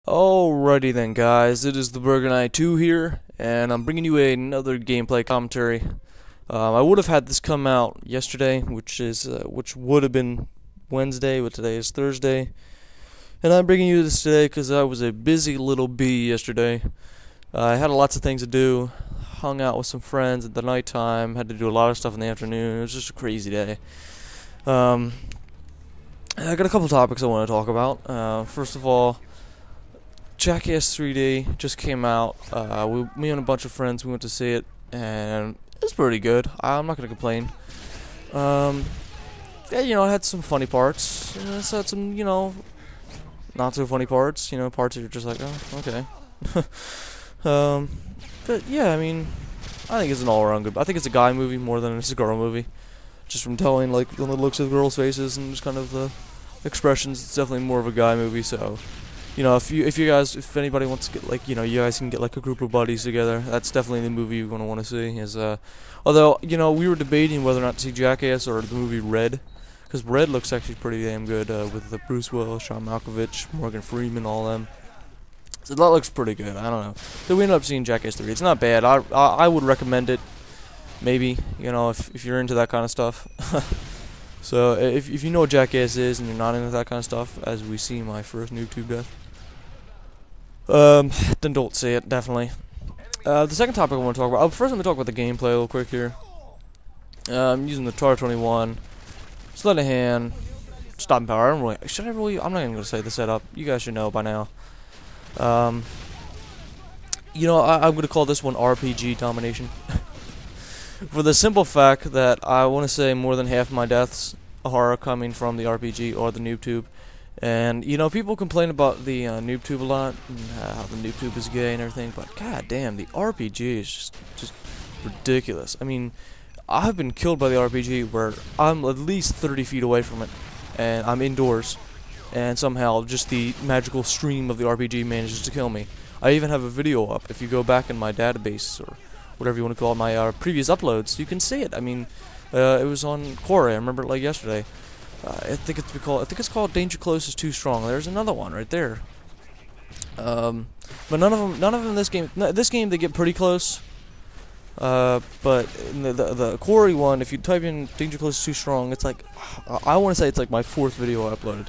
Alrighty then, guys, it is the MW2 here, and I'm bringing you another gameplay commentary. I would have had this come out yesterday, which would have been Wednesday, but today is Thursday. And I'm bringing you this today because I was a busy little bee yesterday. I had lots of things to do, hung out with some friends at the nighttime, had to do a lot of stuff in the afternoon. It was just a crazy day. I got a couple topics I want to talk about. First of all, Jackass 3D just came out. Me and a bunch of friends, we went to see it, and it's pretty good. I'm not gonna complain. Yeah, it had some funny parts. It's had some, not so funny parts. Parts that you're just like, oh, okay. But yeah, I mean, I think it's an all-around good. I think it's a guy movie more than it's a girl movie. Just from telling, like, the looks of the girls' faces and just kind of the expressions, it's definitely more of a guy movie. So, if anybody wants to get, like, you guys can get like a group of buddies together, that's definitely the movie you're gonna want to see. Although we were debating whether or not to see Jackass or the movie Red, because Red looks actually pretty damn good with the Bruce Willis, Sean Malkovich, Morgan Freeman, all them. So that looks pretty good. I don't know. So we ended up seeing Jackass 3. It's not bad. I would recommend it. Maybe, if you're into that kind of stuff. So if you know what Jackass is and you're not into that kind of stuff, as we see my first Noobtubed death, then don't see it, definitely. The second topic I want to talk about, first I'm going to talk about the gameplay a little quick here. I'm using the TAR-21, sled of hand, stopping power. I'm not even going to say the setup. You guys should know by now. I'm going to call this one RPG domination. For the simple fact that I want to say more than half of my deaths are coming from the RPG or the NoobTube. And, people complain about the NoobTube a lot, and how the NoobTube is gay and everything, but god damn, the RPG is just ridiculous. I mean, I've been killed by the RPG where I'm at least 30 feet away from it, and I'm indoors, and somehow just the magical stream of the RPG manages to kill me. I even have a video up. If you go back in my database, or whatever you want to call it, my previous uploads, you can see it. I mean, it was on Quora. I remember it like yesterday. I think it's called Danger Close is Too Strong. There's another one right there. But none of them in this game. This game they get pretty close. But in the Quarry one, if you type in Danger Close is Too Strong, it's like, I want to say it's like my 4th video uploaded.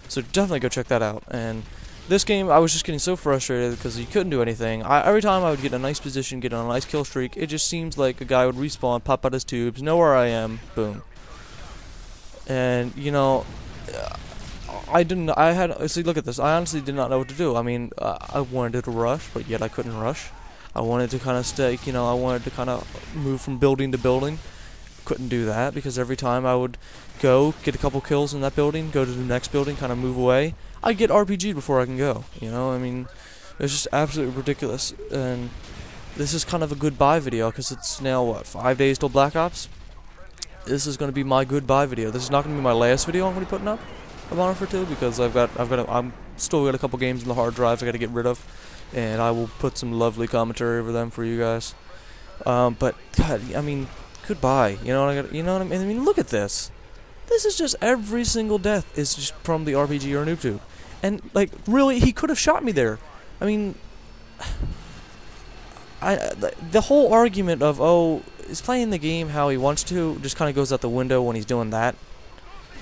So definitely go check that out. And this game, I was just getting so frustrated because you couldn't do anything. Every time I would get in a nice position, get on a nice kill streak, it just seems like a guy would respawn, pop out his tubes, know where I am, boom. And, see, look at this. I honestly did not know what to do. I mean, I wanted to rush, but yet I couldn't rush. I wanted to kind of stay, I wanted to kind of move from building to building. Couldn't do that because every time I would go, get a couple kills in that building, go to the next building, kind of move away, I'd get RPG'd before I can go. I mean, it's just absolutely ridiculous. And this is kind of a goodbye video because it's now, what, 5 days till Black Ops? This is going to be my goodbye video. This is not going to be my last video I'm going to be putting up of Modern Warfare 2 because I'm still got a couple games in the hard drives I got to get rid of, and I will put some lovely commentary over them for you guys. But God, I mean, goodbye. You know what I mean? I mean, look at this. This is just every single death is just from the RPG or NoobTube, and like really, he could have shot me there. I mean, the whole argument of is playing the game how he wants to just kind of goes out the window when he's doing that,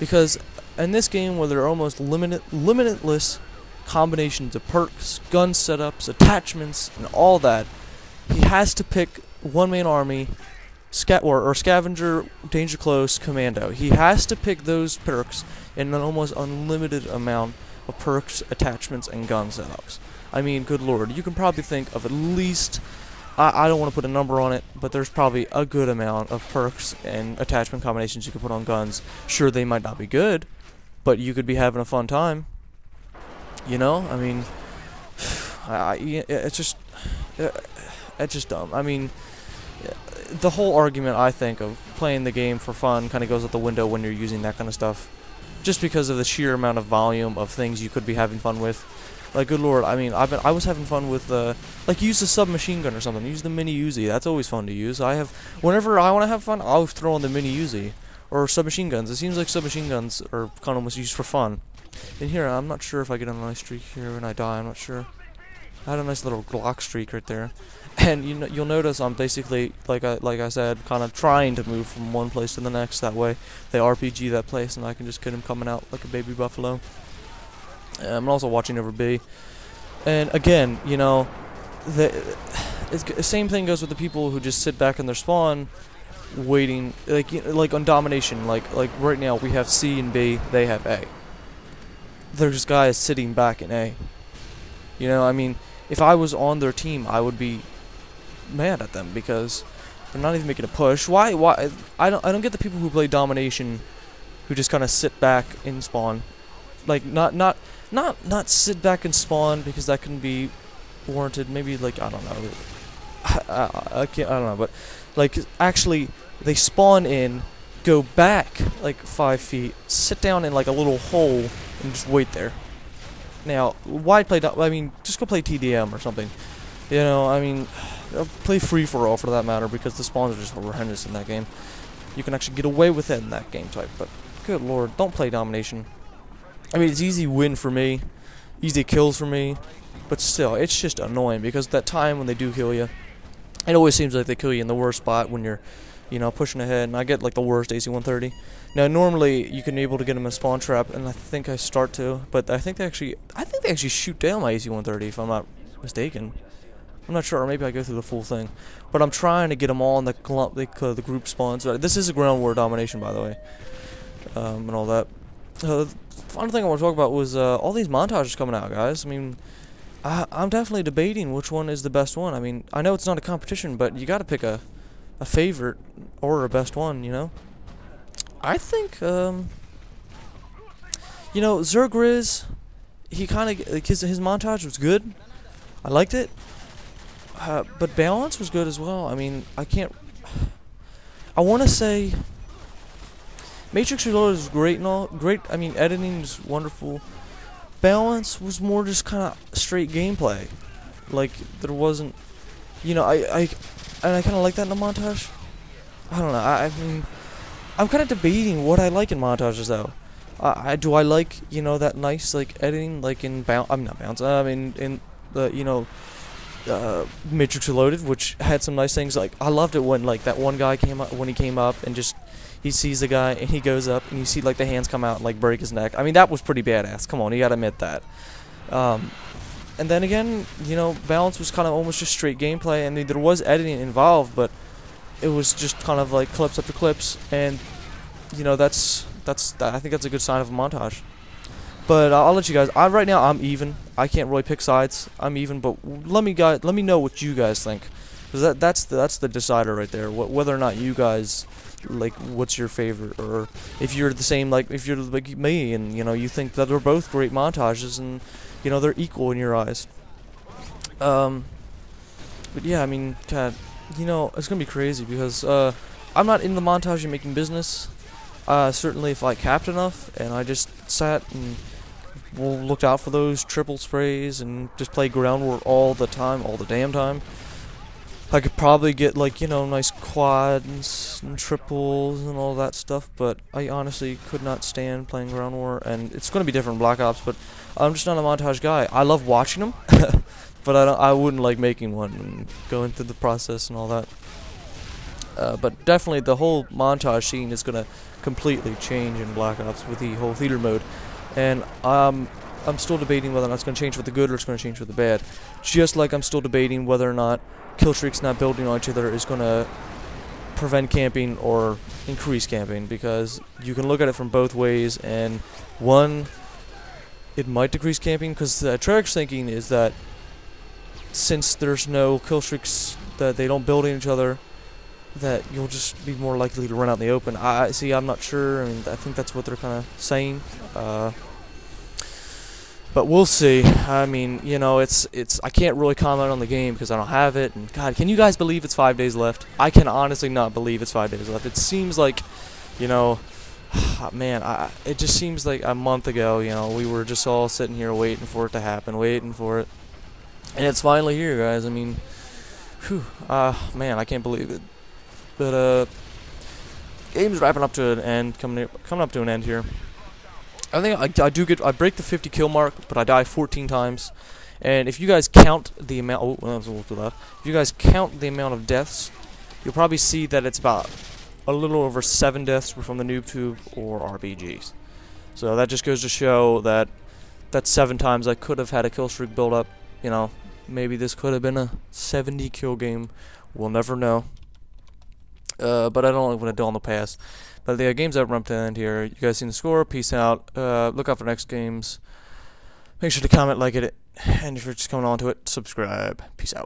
because in this game where there are almost limitless combinations of perks, gun setups, attachments, and all that, he has to pick one-man army, or scavenger, danger close, commando. He has to pick those perks in an almost unlimited amount of perks, attachments, and gun setups. I mean, good lord, you can probably think of at least, I don't want to put a number on it, but there's probably a good amount of perks and attachment combinations you can put on guns. Sure, they might not be good, but you could be having a fun time. I mean, it's just dumb. I mean, the whole argument, I think, of playing the game for fun kind of goes out the window when you're using that kind of stuff, just because of the sheer amount of volume of things you could be having fun with. Like, good lord, I mean, I was having fun with, like, use the submachine gun or something. Use the mini Uzi. That's always fun to use. Whenever I want to have fun, I'll throw in the mini Uzi or submachine guns. It seems like submachine guns are kind of almost used for fun. And here, I'm not sure if I get on a nice streak here and I die. I'm not sure. I had a nice little Glock streak right there. And you'll notice I'm basically, like I said, kind of trying to move from one place to the next. That way, they RPG that place, and I can just get him coming out like a baby buffalo. I'm also watching over B. And again, you know, the same thing goes with the people who just sit back in their spawn, waiting, like on domination. Like right now, we have C and B. They have A. There's guys sitting back in A. You know, I mean, if I was on their team, I would be mad at them because they're not even making a push. Why? I don't get the people who play domination, who just kind of sit back in spawn, like not sit back and spawn because that can be warranted. Maybe like I don't know. I don't know, but like actually they spawn in, go back like 5 feet, sit down in like a little hole, and just wait there. Now, why play? I mean, just go play TDM or something. You know, I mean, play free for all for that matter, because the spawns are just horrendous in that game. You can actually get away with it in that game type, but good lord, don't play domination. I mean, it's easy win for me, easy kills for me, but still, it's just annoying because that time when they do kill you, it always seems like they kill you in the worst spot when you're, you know, pushing ahead, and I get like the worst AC-130. Now normally you can be able to get them a spawn trap, and I think I start to, but I think they actually shoot down my AC-130 if I'm not mistaken. I'm not sure, or maybe I go through the full thing, but I'm trying to get them all in the group spawns. This is a ground war domination, by the way, and all that. The final thing I want to talk about was all these montages coming out, guys. I mean, I'm definitely debating which one is the best one. I mean, I know it's not a competition, but you got to pick a favorite or a best one, you know. I think, you know, Zergriz, he kind of, like, his montage was good. I liked it. But balance was good as well. I mean, I want to say Matrix Reloaded is great and all. Great, I mean, editing is wonderful. Balance was more just kind of straight gameplay. Like, there wasn't, you know, I kind of like that in a montage. I don't know, I mean, I'm kind of debating what I like in montages, though. Do I like, you know, that nice, like, editing, like in in the, you know, Matrix Reloaded, which had some nice things. Like, I loved it when, like, that one guy came up, when he came up and just, he sees the guy and he goes up and you see, like, the hands come out and, like, break his neck. I mean, that was pretty badass. Come on, you gotta admit that. And then again, you know, balance was kind of almost just straight gameplay, and there was editing involved, but it was just kind of like clips after clips, and you know, I think that's a good sign of a montage. But I'll let you guys. Right now I'm even. I can't really pick sides. I'm even, but let me know what you guys think, because that's the decider right there. Whether or not you guys, like, what's your favorite, or if you're the same, like if you're like me and you know you think that they're both great montages and you know they're equal in your eyes. But yeah, I mean, you know, it's gonna be crazy because I'm not in the montage and making business. Certainly, if I capped enough and I just sat and looked out for those triple sprays and just play ground war all the time, all the damn time, I could probably get, like, you know, nice quads and triples and all that stuff. But I honestly could not stand playing ground war, and it's gonna be different in Black Ops. But I'm just not a montage guy. I love watching them, but I wouldn't like making one and going through the process and all that. But definitely the whole montage scene is gonna completely change in Black Ops with the whole theater mode, and I'm still debating whether or not it's gonna change for the good or it's gonna change for the bad. Just like I'm still debating whether or not kill streaks not building on each other is gonna prevent camping or increase camping, because you can look at it from both ways, and one, it might decrease camping because the Treyarch's thinking is that since there's no kill streaks, that they don't build on each other, that you'll just be more likely to run out in the open. I'm not sure. I mean, I think that's what they're kind of saying. But we'll see. I mean, you know, I can't really comment on the game because I don't have it. And God, can you guys believe it's 5 days left? I can honestly not believe it's 5 days left. It seems like, you know, man, it just seems like a month ago, you know, we were just all sitting here waiting for it to happen, waiting for it. And it's finally here, guys. I mean, whew, man, I can't believe it. But game's wrapping up to an end, coming up to an end here. I think I break the 50 kill mark, but I die 14 times. And if you guys count the amount, oh, that was a little too loud. If you guys count the amount of deaths, you'll probably see that it's about a little over 7 deaths were from the Noobtube or RPGs. So that just goes to show that that's 7 times I could have had a kill streak build up. You know, maybe this could have been a 70 kill game. We'll never know. But I don't want to dwell on the past. But the games that run up to the end here. You guys seen the score? Peace out. Look out for next games. Make sure to comment, like it, and if you're just coming on to it, subscribe. Peace out.